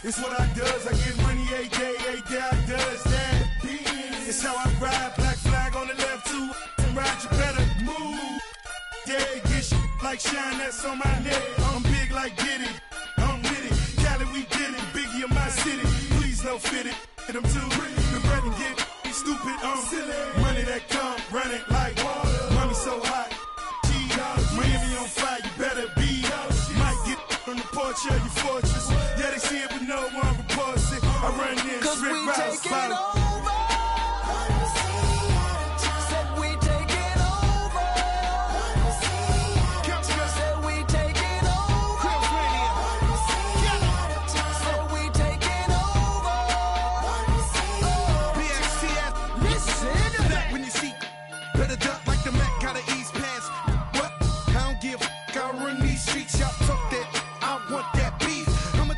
It's what I does. I get money every day I does that. It's how I ride. Black flag on the left too. And ride, you better move. Yeah, get shit like shine that's on my neck. I'm big like Diddy. I'm with it. Cali, we did it. Biggie in my city. Please don't fit it. Hit them too. The bread and get stupid. Silly. Money that come, run it like water. Money so hot. Miami on fire, you better be. Might get on the porch of your fortress. Yeah, they see it, but no one reports it. I run in, strip routes, follow.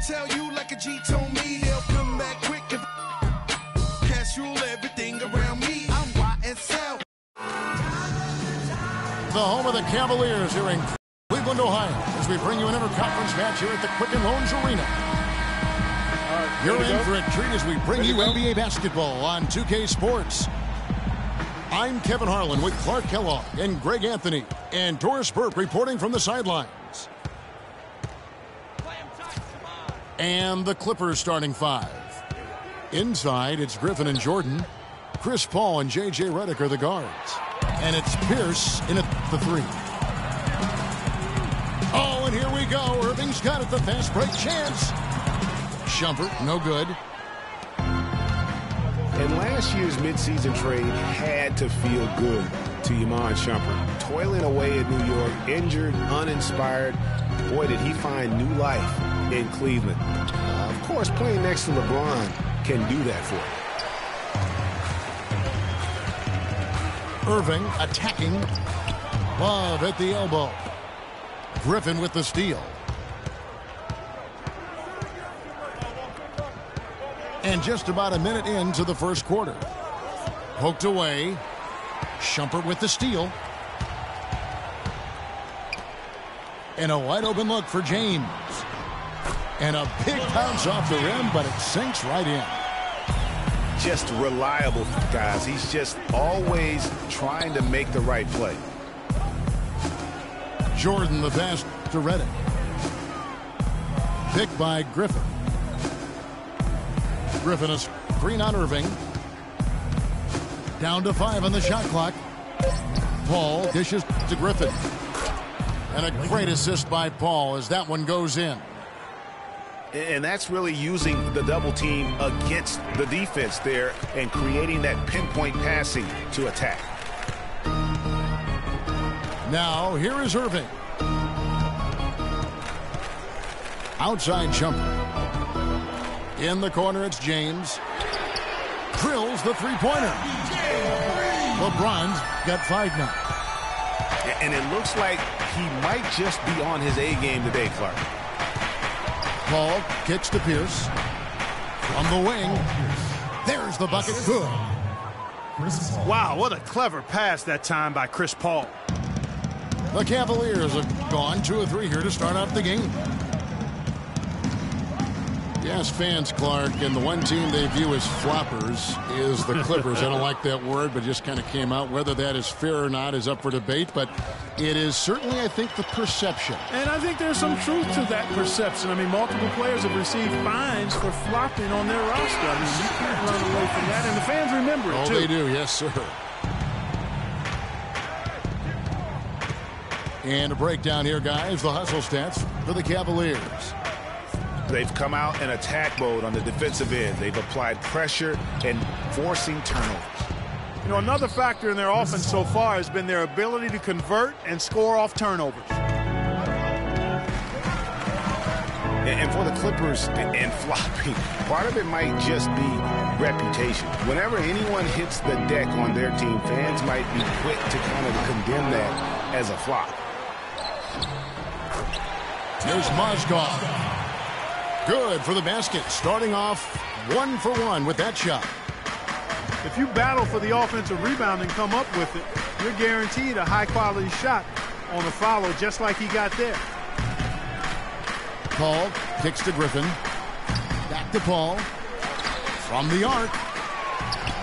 Tell you like a G told me he'll come back quick if cash rule everything around me. I'm YSL. The home of the Cavaliers here in Cleveland, Ohio, as we bring you an interconference match here at the Quicken Loans Arena. You're in for a treat as we bring you NBA basketball on 2K Sports. I'm Kevin Harlan with Clark Kellogg and Greg Anthony and Doris Burke reporting from the sidelines. And the Clippers starting five. Inside, it's Griffin and Jordan. Chris Paul and J.J. Redick are the guards. And it's Pierce in at the three. Oh, and here we go. Irving's got it, the fast break chance. Shumpert, no good. And last year's midseason trade had to feel good to Iman Shumpert. Toiling away in New York, injured, uninspired. Boy, did he find new life in Cleveland. Of course, playing next to LeBron can do that for him. Irving attacking. Love at the elbow. Griffin with the steal. And just about a minute into the first quarter. Poked away. Shumpert with the steal. And a wide open look for James. And a big bounce off the rim, but it sinks right in. Just reliable, guys. He's just always trying to make the right play. Jordan the pass to Redick. Picked by Griffin. Griffin is screen on Irving. Down to 5 on the shot clock. Paul dishes to Griffin. And a great assist by Paul as that one goes in. And that's really using the double team against the defense there and creating that pinpoint passing to attack. Now, here is Irving. Outside Shumpert. In the corner, it's James. Drills the three-pointer. LeBron's got 5 now. And it looks like he might just be on his A game today, Clark. Paul kicks to Pierce. From the wing. There's the bucket. Good. Wow, what a clever pass that time by Chris Paul. The Cavaliers have gone 2 of 3 here to start off the game. Yes, fans, Clark, and the one team they view as floppers is the Clippers. I don't like that word, but it just kind of came out. Whether that is fair or not is up for debate, but it is certainly, I think, the perception. And I think there's some truth to that perception. I mean, multiple players have received fines for flopping on their roster. I mean, you can't run away from that, and the fans remember it, too. Oh, they do, yes, sir. And a breakdown here, guys. The hustle stats for the Cavaliers. They've come out in attack mode on the defensive end. They've applied pressure and forcing turnovers. You know, another factor in their offense so far has been their ability to convert and score off turnovers. And for the Clippers and flopping, part of it might just be reputation. Whenever anyone hits the deck on their team, fans might be quick to kind of condemn that as a flop. Here's Mozgov. Good for the basket. Starting off 1 for 1 with that shot. If you battle for the offensive rebound and come up with it, you're guaranteed a high-quality shot on the follow, just like he got there. Paul kicks to Griffin. Back to Paul. From the arc.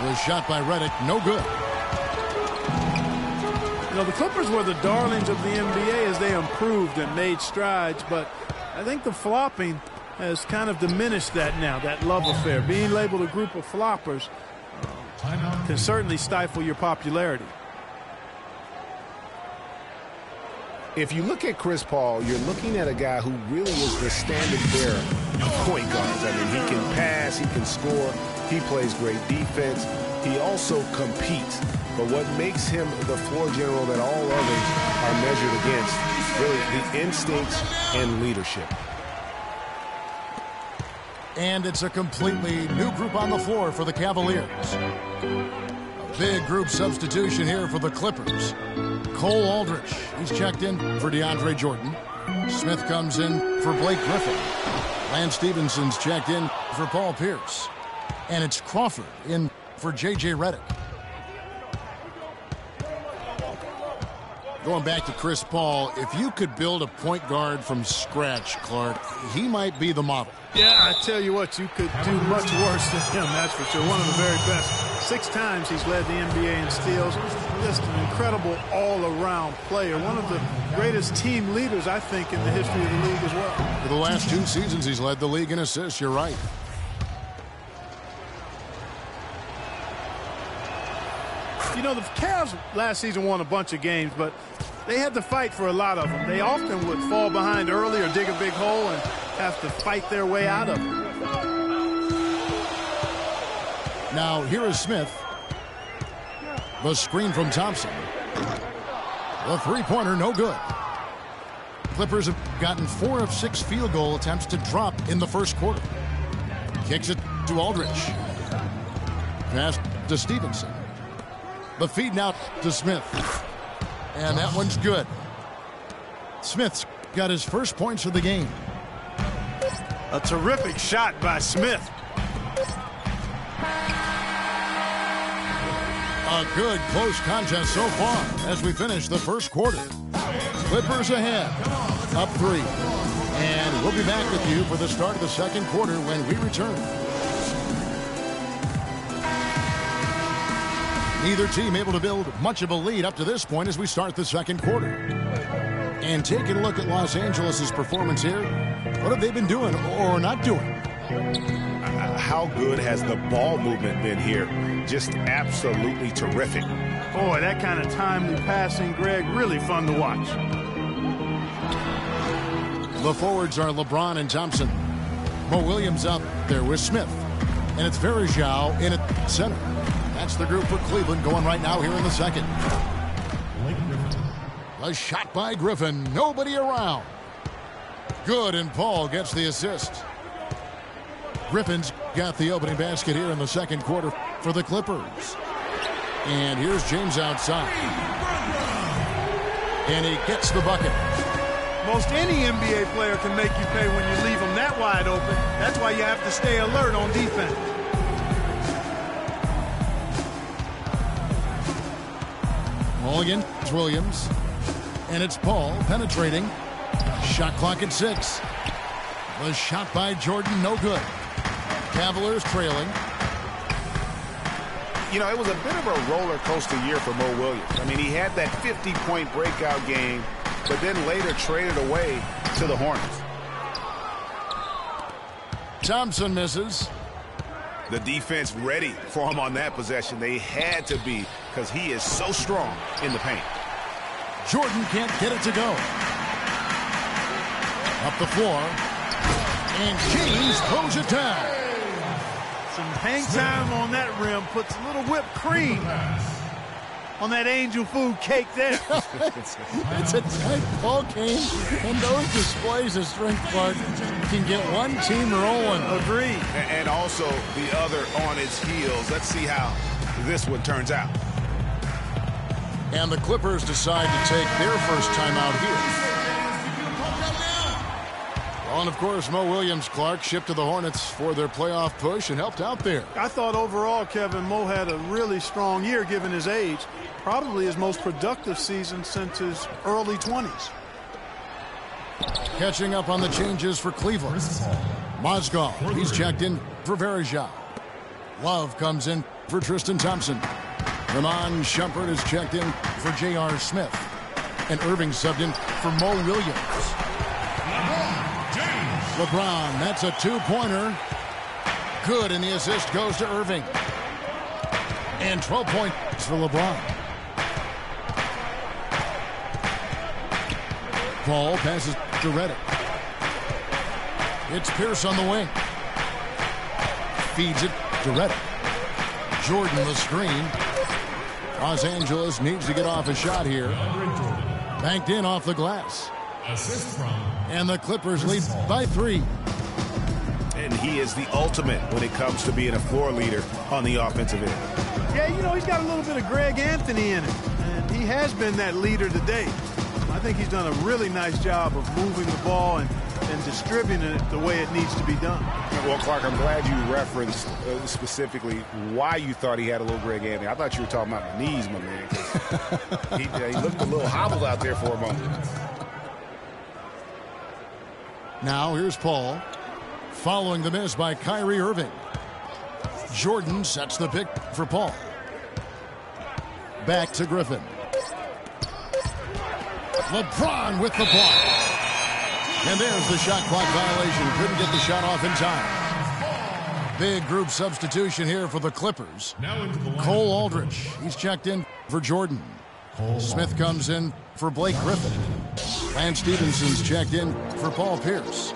Was shot by Redick. No good. You know, the Clippers were the darlings of the NBA as they improved and made strides, but I think the flopping has kind of diminished that now, that love affair. Being labeled a group of floppers can certainly stifle your popularity. If you look at Chris Paul, you're looking at a guy who really is the standard bearer of point guards. I mean, he can pass, he can score, he plays great defense, he also competes. But what makes him the floor general that all others are measured against, really the instincts and leadership. And it's a completely new group on the floor for the Cavaliers. A big group substitution here for the Clippers. Cole Aldrich, he's checked in for DeAndre Jordan. Smith comes in for Blake Griffin. Lance Stevenson's checked in for Paul Pierce. And it's Crawford in for J.J. Redick. Going back to Chris Paul, if you could build a point guard from scratch, Clark, he might be the model. Yeah, I tell you what, you could do much worse than him, that's for sure. One of the very best. 6 times he's led the NBA in steals. Just an incredible all-around player. One of the greatest team leaders, I think, in the history of the league as well. For the last 2 seasons, he's led the league in assists. You're right. You know, the Cavs last season won a bunch of games, but they had to fight for a lot of them. They often would fall behind early or dig a big hole and have to fight their way out of it. Now, here is Smith. The screen from Thompson. The three-pointer, no good. Clippers have gotten 4 of 6 field goal attempts to drop in the first quarter. Kicks it to Aldrich. Pass to Stevenson. The feed now to Smith. And that one's good. Smith's got his first points of the game. A terrific shot by Smith. A good close contest so far as we finish the first quarter. Clippers ahead, up 3. And we'll be back with you for the start of the second quarter when we return. Neither team able to build much of a lead up to this point as we start the second quarter. And taking a look at Los Angeles' performance here, what have they been doing or not doing? How good has the ball movement been here? Just absolutely terrific. Boy, that kind of timely passing, Greg, really fun to watch. The forwards are LeBron and Thompson. Mo Williams out there with Smith. And it's Verjao in at center. That's the group for Cleveland going right now here in the second. A shot by Griffin. Nobody around. Good, and Paul gets the assist. Griffin's got the opening basket here in the second quarter for the Clippers. And here's James outside. And he gets the bucket. Most any NBA player can make you pay when you leave them that wide open. That's why you have to stay alert on defense. Mulligan, it's Williams. And it's Paul penetrating. Shot clock at 6. The shot by Jordan, no good. Cavaliers trailing. You know, it was a bit of a roller coaster year for Mo Williams. I mean, he had that 50-point breakout game, but then later traded away to the Hornets. Thompson misses. The defense ready for him on that possession. They had to be because he is so strong in the paint. Jordan can't get it to go. Up the floor. And James throws it down. Some hang time on that rim puts a little whipped cream on that angel food cake there. It's a tight ball game, and those displays of strength, Clark, can get one team rolling. Agreed. And also the other on its heels. Let's see how this one turns out. And the Clippers decide to take their first timeout here. Well, and of course, Mo Williams, Clark, shipped to the Hornets for their playoff push and helped out there. I thought overall, Kevin, Mo had a really strong year given his age. Probably his most productive season since his early 20s. Catching up on the changes for Cleveland. Mozgov, he's checked in for Verija. Love comes in for Tristan Thompson. Ramon Shumpert is checked in for J.R. Smith. And Irving subbed in for Mo Williams. LeBron, that's a two-pointer. Good, and the assist goes to Irving. And 12 points for LeBron. Paul passes to Redick. It's Pierce on the wing. Feeds it to Redick. Jordan the screen. Los Angeles needs to get off a shot here. Banked in off the glass. And the Clippers lead by 3. And he is the ultimate when it comes to being a floor leader on the offensive end. Yeah, you know, he's got a little bit of Greg Anthony in him. And he has been that leader today. I think he's done a really nice job of moving the ball and distributing it the way it needs to be done. Well, Clark, I'm glad you referenced specifically why you thought he had a little Greg Anthony. I thought you were talking about the knees, my man. He looked a little hobbled out there for a moment. Now here's Paul. Following the miss by Kyrie Irving. Jordan sets the pick for Paul. Back to Griffin. LeBron with the block. And there's the shot clock violation. Couldn't get the shot off in time. Big group substitution here for the Clippers. Cole Aldrich. He's checked in for Jordan. Smith comes in for Blake Griffin. Lance Stevenson's checked in for Paul Pierce.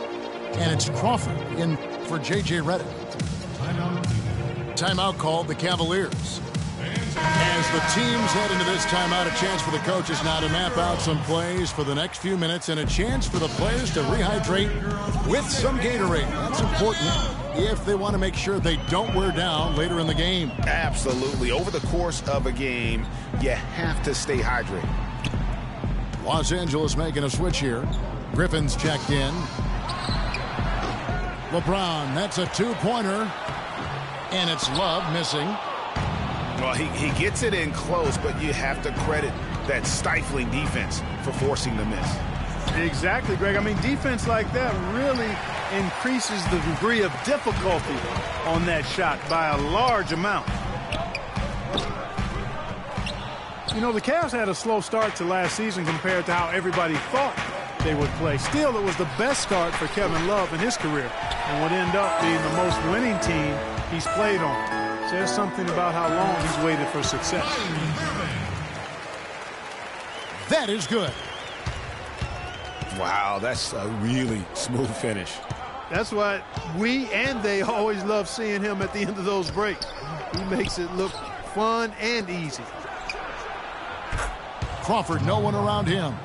And it's Crawford in for J.J. Redick. Timeout called the Cavaliers. As the teams head into this timeout, a chance for the coaches now to map out some plays for the next few minutes and a chance for the players to rehydrate with some Gatorade. That's important if they want to make sure they don't wear down later in the game. Absolutely. Over the course of a game, you have to stay hydrated. Los Angeles making a switch here. Griffin's checked in. LeBron, that's a two-pointer. And it's Love missing. Well, he gets it in close, but you have to credit that stifling defense for forcing the miss. Exactly, Greg. I mean, defense like that really increases the degree of difficulty on that shot by a large amount. You know, the Cavs had a slow start to last season compared to how everybody thought they would play. Still, it was the best start for Kevin Love in his career and would end up being the most winning team he's played on. Says something about how long he's waited for success. That is good. Wow, that's a really smooth finish. That's why we and they always love seeing him at the end of those breaks. He makes it look fun and easy. Crawford, no one around him.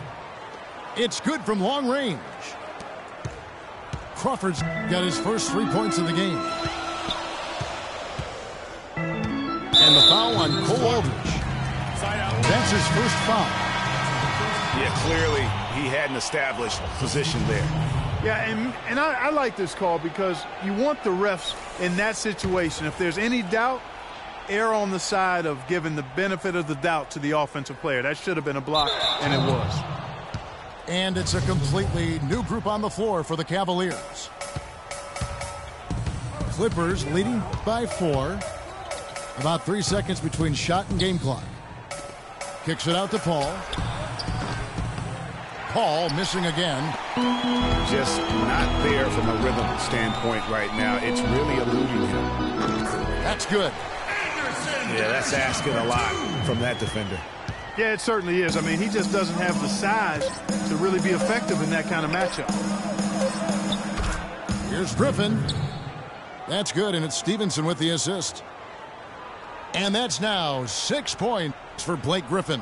It's good from long range. Crawford's got his first 3 points of the game. And the foul on Cole Aldrich. That's his first foul. Yeah, clearly he had an established position there. Yeah, and I like this call because you want the refs in that situation. If there's any doubt, err on the side of giving the benefit of the doubt to the offensive player. That should have been a block, and it was. And it's a completely new group on the floor for the Cavaliers. Clippers leading by 4. About 3 seconds between shot and game clock. Kicks it out to Paul. Paul missing again. Just not there from a rhythm standpoint right now. It's really eluding him. That's good. Yeah, that's asking a lot from that defender. Yeah, it certainly is. I mean, he just doesn't have the size to really be effective in that kind of matchup. Here's Griffin. That's good, and it's Stevenson with the assist. And that's now 6 points for Blake Griffin.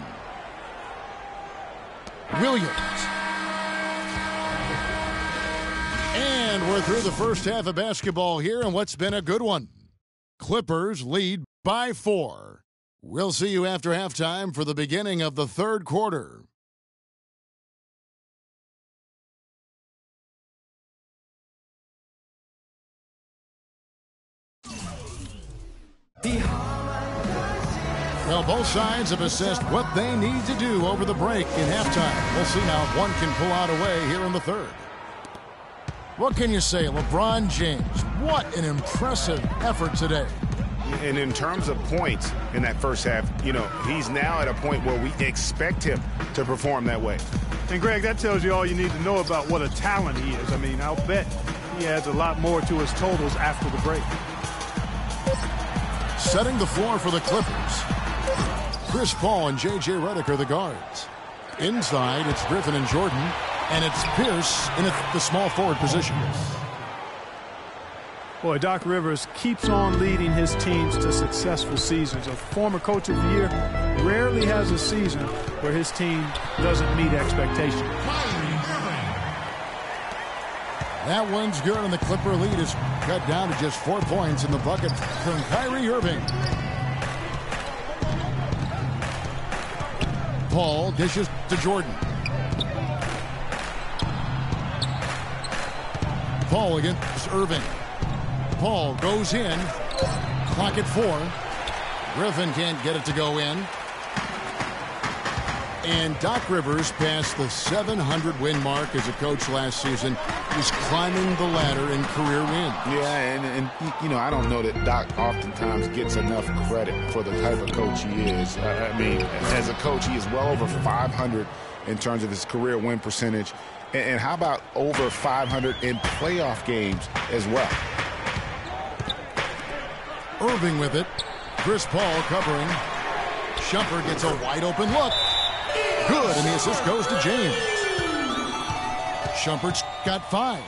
Williams. And we're through the first half of basketball here, and what's been a good one. Clippers lead by 4. We'll see you after halftime for the beginning of the third quarter. Well, both sides have assessed what they need to do over the break in halftime. We'll see now if one can pull out away here in the third. What can you say? LeBron James, what an impressive effort today. And in terms of points in that first half, you know, he's now at a point where we expect him to perform that way. And, Greg, that tells you all you need to know about what a talent he is. I mean, I'll bet he adds a lot more to his totals after the break. Setting the floor for the Clippers. Chris Paul and J.J. Redick are the guards. Inside, it's Griffin and Jordan, and it's Pierce in the small forward position. Boy, Doc Rivers keeps on leading his teams to successful seasons. A former coach of the year rarely has a season where his team doesn't meet expectations. That one's good, and the Clipper lead is cut down to just 4 points in the bucket from Kyrie Irving. Paul dishes to Jordan. Paul against Irving. Paul goes in. Clock at 4. Griffin can't get it to go in. And Doc Rivers passed the 700-win mark as a coach last season. He's climbing the ladder in career wins. Yeah, and you know, I don't know that Doc oftentimes gets enough credit for the type of coach he is. I mean, as a coach, he is well over 500 in terms of his career win percentage. And how about over 500 in playoff games as well? Irving with it. Chris Paul covering. Shumpert gets a wide-open look. Good, and the assist goes to James. Shumpert's got 5.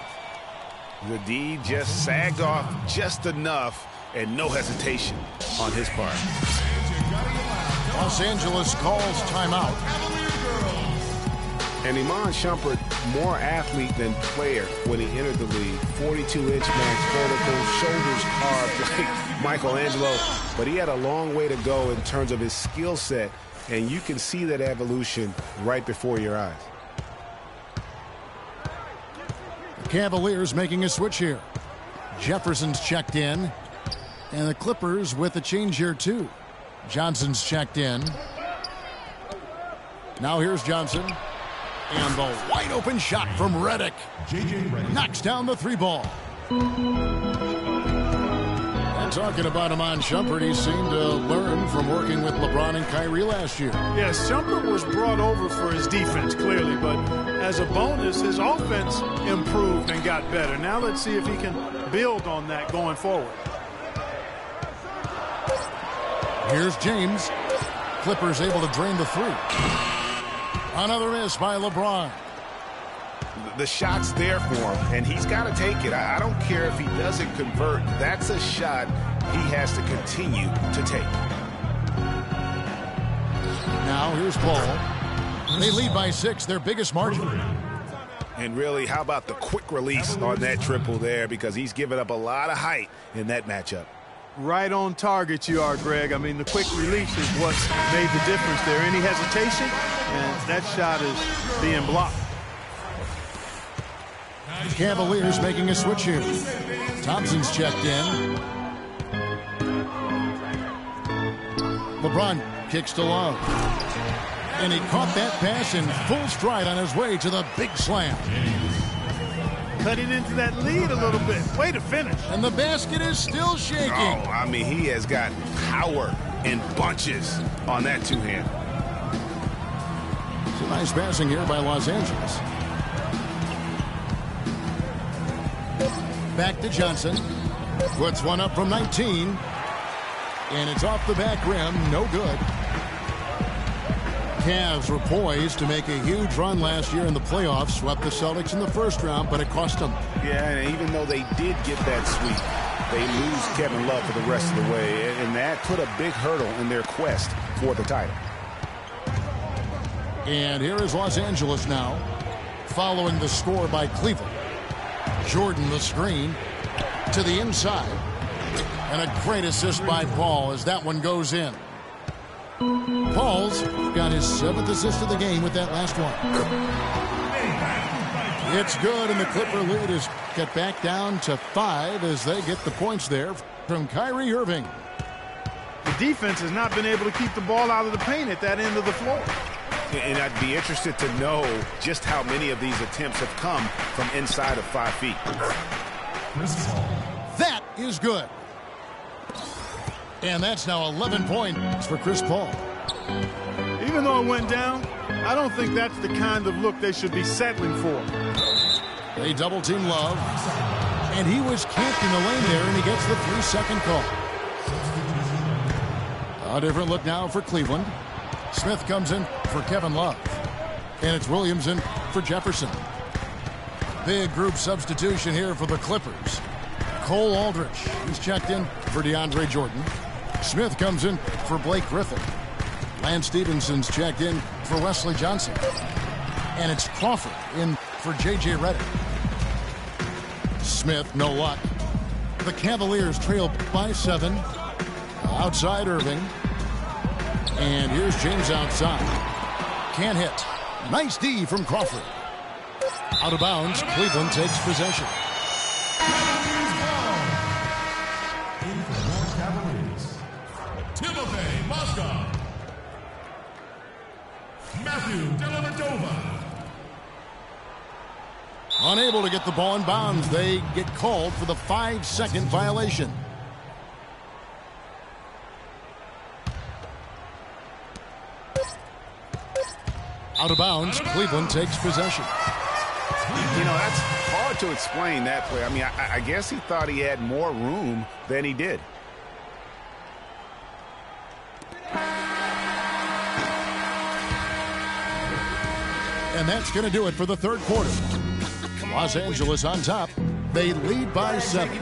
The D just sagged off just enough, and no hesitation on his part. Los Angeles calls timeout. And Iman Shumpert, more athlete than player when he entered the league. 42-inch max vertical, shoulders carved like Michelangelo. But he had a long way to go in terms of his skill set, and you can see that evolution right before your eyes. The Cavaliers making a switch here. Jefferson's checked in, and the Clippers with a change here too. Johnson's checked in. Now here's Johnson. And the wide open shot from Redick. Knocks down the 3 ball. And talking about Iman Shumpert, he seemed to learn from working with LeBron and Kyrie last year. Yes, Shumpert was brought over for his defense, clearly, but as a bonus, his offense improved and got better. Now let's see if he can build on that going forward. Here's James. Clippers able to drain the 3. Another miss by LeBron. The shot's there for him, and he's got to take it. I don't care if he doesn't convert. That's a shot he has to continue to take. Now here's Paul. They lead by 6, their biggest margin. And really, how about the quick release on that triple there, because he's given up a lot of height in that matchup. Right on target you are, Greg. I mean, the quick release is what made the difference there. Any hesitation, and that shot is being blocked. Cavaliers making a switch here. Thompson's checked in. LeBron kicks to Love. And he caught that pass in full stride on his way to the big slam. Cutting into that lead a little bit. Way to finish. And the basket is still shaking. Oh, I mean, he has got power in bunches on that 2-hand. Some nice passing here by Los Angeles. Back to Johnson. Puts one up from 19. And it's off the back rim. No good. Cavs were poised to make a huge run last year in the playoffs. Swept the Celtics in the first round, but it cost them. Yeah, and even though they did get that sweep, they lose Kevin Love for the rest of the way. And that put a big hurdle in their quest for the title. And here is Los Angeles now, following the score by Cleveland. Jordan the screen to the inside. And a great assist by Paul as that one goes in. Paul's got his 7th assist of the game with that last one. It's good, and the Clipper lead is cut back down to 5 as they get the points there from Kyrie Irving. The defense has not been able to keep the ball out of the paint at that end of the floor. And I'd be interested to know just how many of these attempts have come from inside of 5 feet. That is good. And that's now 11 points for Chris Paul. Even though it went down, I don't think that's the kind of look they should be settling for. They double-team Love, and he was camped in the lane there, and he gets the 3-second call. A different look now for Cleveland. Smith comes in for Kevin Love, and it's Williams in for Jefferson. Big group substitution here for the Clippers. Cole Aldrich, he's checked in for DeAndre Jordan. Smith comes in for Blake Griffin. Lance Stevenson's checked in for Wesley Johnson. And it's Crawford in for J.J. Redick. Smith, no luck. The Cavaliers trail by 7. Outside Irving. And here's James outside. Can't hit. Nice D from Crawford. Out of bounds, Cleveland takes possession. Timofey Mozgov. Matthew Dellavedova. Unable to get the ball in bounds. They get called for the 5-second violation. Out of bounds, Cleveland takes possession. You know, that's hard to explain that play. I mean, I guess he thought he had more room than he did. And that's going to do it for the third quarter. Los Angeles on top. They lead by 7.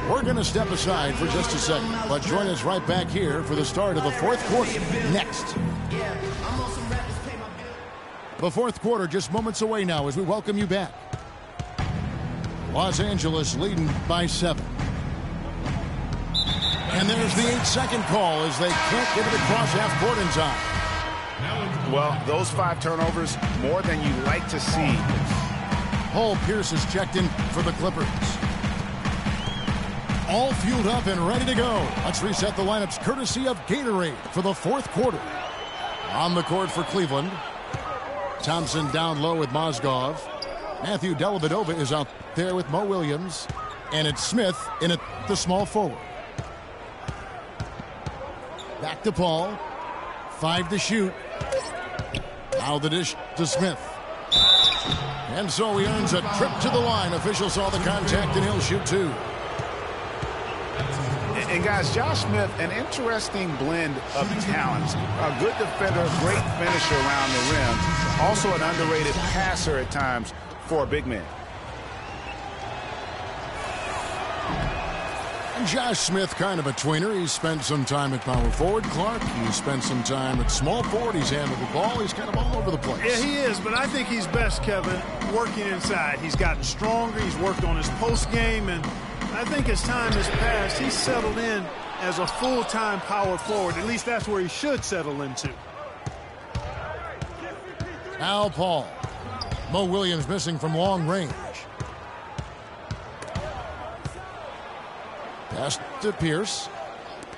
We're going to step aside for just a second, but join us right back here for the start of the fourth quarter next. The fourth quarter just moments away now as we welcome you back. Los Angeles leading by 7. And there's the 8-second call as they can't get it across half court in time. Well, those 5 turnovers, more than you like to see. Paul Pierce is checked in for the Clippers. All fueled up and ready to go. Let's reset the lineups courtesy of Gatorade for the fourth quarter. On the court for Cleveland. Thompson down low with Mozgov. Matthew Dellavedova is out there with Mo Williams. And it's Smith in at the small forward. Back to Paul. 5 to shoot. Now the dish to Smith. And so he earns a trip to the line. Officials saw the contact and he'll shoot 2. And guys, Josh Smith, an interesting blend of talents. A good defender, great finisher around the rim. Also an underrated passer at times for a big man. And Josh Smith, kind of a tweener. He's spent some time at power forward. Clark, he's spent some time at small forward. He's handled the ball. He's kind of all over the place. Yeah, he is, but I think he's best, Kevin, working inside. He's gotten stronger. He's worked on his post game, and I think as time has passed, he's settled in as a full-time power forward. At least that's where he should settle into. Al Paul. Mo Williams missing from long range. Pass to Pierce.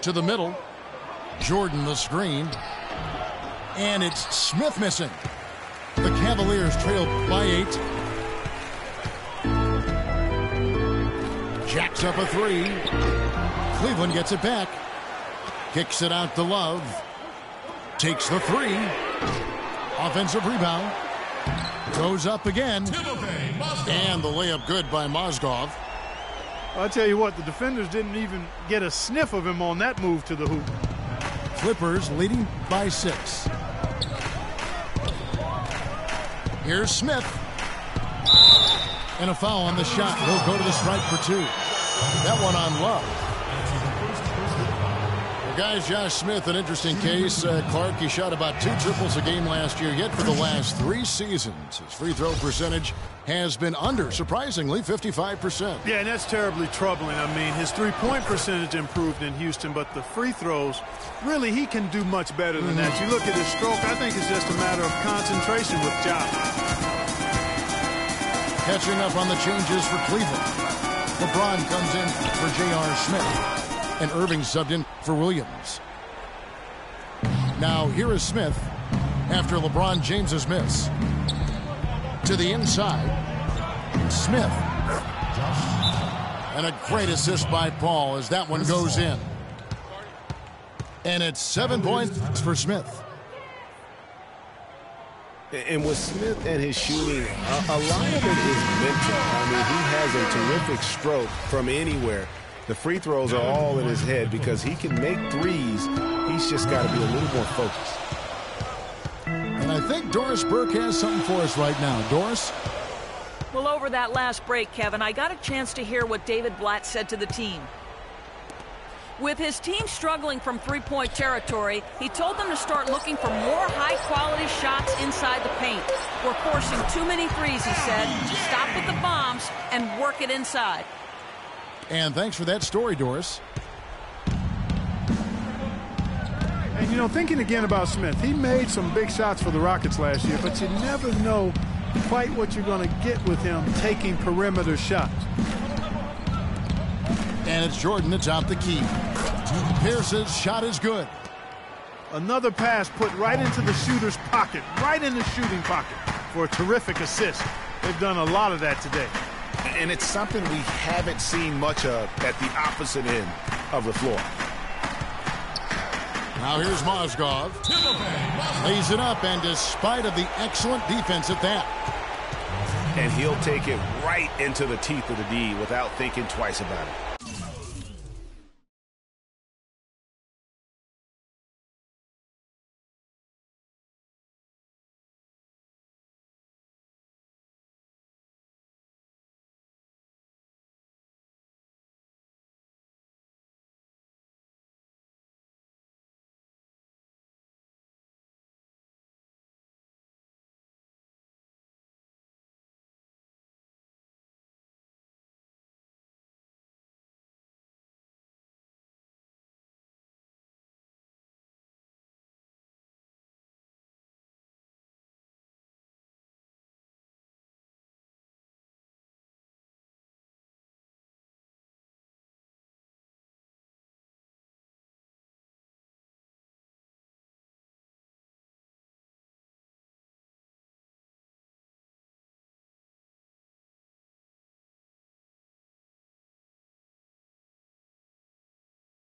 To the middle. Jordan the screen. And it's Smith missing. The Cavaliers trail by 8. Jacks up a 3. Cleveland gets it back. Kicks it out to Love. Takes the 3. Offensive rebound. Goes up again. And the layup good by Mozgov. I'll tell you what, the defenders didn't even get a sniff of him on that move to the hoop. Clippers leading by 6. Here's Smith. And a foul on the shot. He'll go to the strike for 2. That one on Love. Well, guys, Josh Smith, an interesting case. Clark, he shot about 2 triples a game last year. Yet for the last 3 seasons, his free throw percentage has been under, surprisingly, 55%. Yeah, and that's terribly troubling. I mean, his three-point percentage improved in Houston, but the free throws, really, he can do much better than that. You look at his stroke, I think it's just a matter of concentration with Josh. Catching up on the changes for Cleveland. LeBron comes in for J.R. Smith. And Irving subbed in for Williams. Now here is Smith after LeBron James's miss. To the inside. Smith. And a great assist by Paul as that one goes in. And it's 7 points for Smith. And with Smith and his shooting, a lot of it is mental. I mean, he has a terrific stroke from anywhere. The free throws are all in his head because he can make threes. He's just got to be a little more focused. And I think Doris Burke has something for us right now. Doris? Well, over that last break, Kevin, I got a chance to hear what David Blatt said to the team. With his team struggling from three-point territory, he told them to start looking for more high-quality shots inside the paint. We're forcing too many threes, he said. Stop with the bombs and work it inside. And thanks for that story, Doris. And, you know, thinking again about Smith, he made some big shots for the Rockets last year, but you never know quite what you're going to get with him taking perimeter shots. And it's Jordan that's out the key. Pierce's shot is good. Another pass put right into the shooter's pocket, right in the shooting pocket for a terrific assist. They've done a lot of that today. And it's something we haven't seen much of at the opposite end of the floor. Now here's Mozgov. Lays it up, and despite of the excellent defense at that. And he'll take it right into the teeth of the D without thinking twice about it.